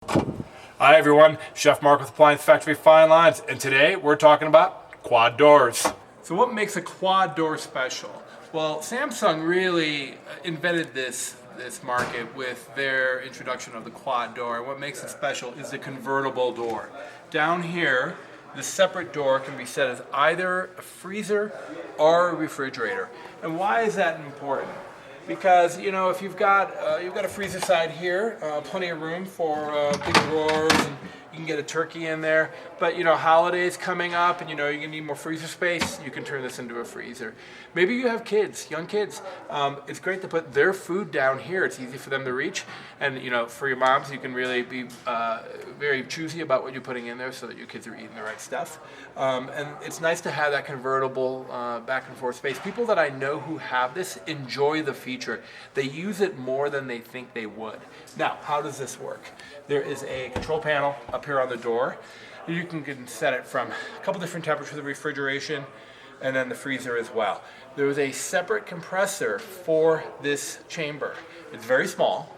Hi everyone, Chef Mark with Appliance Factory Fine Lines, and today we're talking about quad doors. So what makes a quad door special? Well, Samsung really invented this market with their introduction of the quad door. And what makes it special is the convertible door. Down here, the separate door can be set as either a freezer or a refrigerator. And why is that important? Because, you know, if you've got a freezer side here, plenty of room for big drawers, and you can get a turkey in there. But, you know, holidays coming up, and, you know, you're going to need more freezer space, you can turn this into a freezer. Maybe you have kids, young kids. It's great to put their food down here. It's easy for them to reach. And, you know, for your moms, you can really be very choosy about what you're putting in there so that your kids are eating the right stuff. And it's nice to have that convertible back and forth space. People that I know who have this enjoy the feature. They use it more than they think they would. Now, how does this work? There is a control panel up here on the door. You can set it from a couple different temperatures of refrigeration and then the freezer as well. There is a separate compressor for this chamber. It's very small.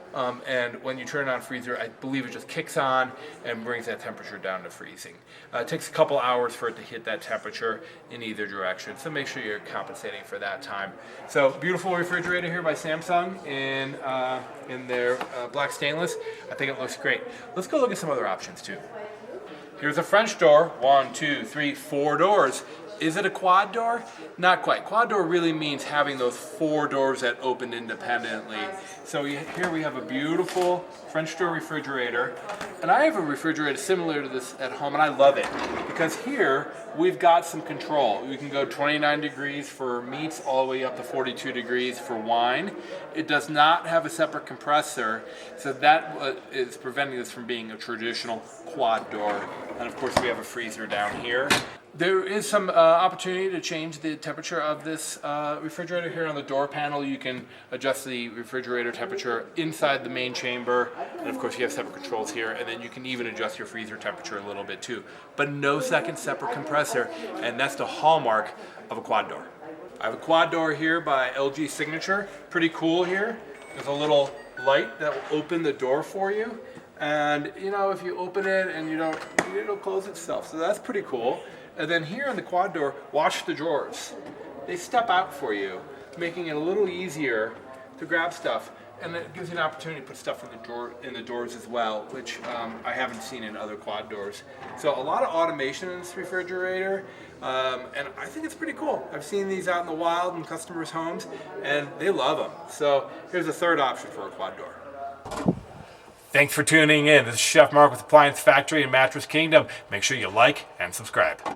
And when you turn it on freezer, I believe it just kicks on and brings that temperature down to freezing. It takes a couple hours for it to hit that temperature in either direction, so make sure you're compensating for that time. So beautiful refrigerator here by Samsung in their black stainless. I think it looks great. Let's go look at some other options too. Here's a French door, 1, 2, 3, 4 doors. Is it a quad door? Not quite. Quad door really means having those 4 doors that open independently. So here we have a beautiful French door refrigerator. And I have a refrigerator similar to this at home, and I love it. Because here, we've got some control. We can go 29 degrees for meats all the way up to 42 degrees for wine. It does not have a separate compressor, so that is preventing this from being a traditional quad door. And of course, we have a freezer down here. There is some opportunity to change the temperature of this refrigerator. Here on the door panel, you can adjust the refrigerator temperature inside the main chamber. And of course, you have separate controls here. And then you can even adjust your freezer temperature a little bit too. But no second separate compressor. And that's the hallmark of a quad door. I have a quad door here by LG Signature. Pretty cool here. There's a little light that will open the door for you. And, you know, if you open it and it'll close itself. So that's pretty cool. And then here on the quad door, watch the drawers. They step out for you, making it a little easier to grab stuff. And it gives you an opportunity to put stuff in the doors as well, which I haven't seen in other quad doors. So a lot of automation in this refrigerator, and I think it's pretty cool. I've seen these out in the wild in customers' homes, and they love them. So here's a third option for a quad door. Thanks for tuning in. This is Chef Mark with Appliance Factory and Mattress Kingdom. Make sure you like and subscribe.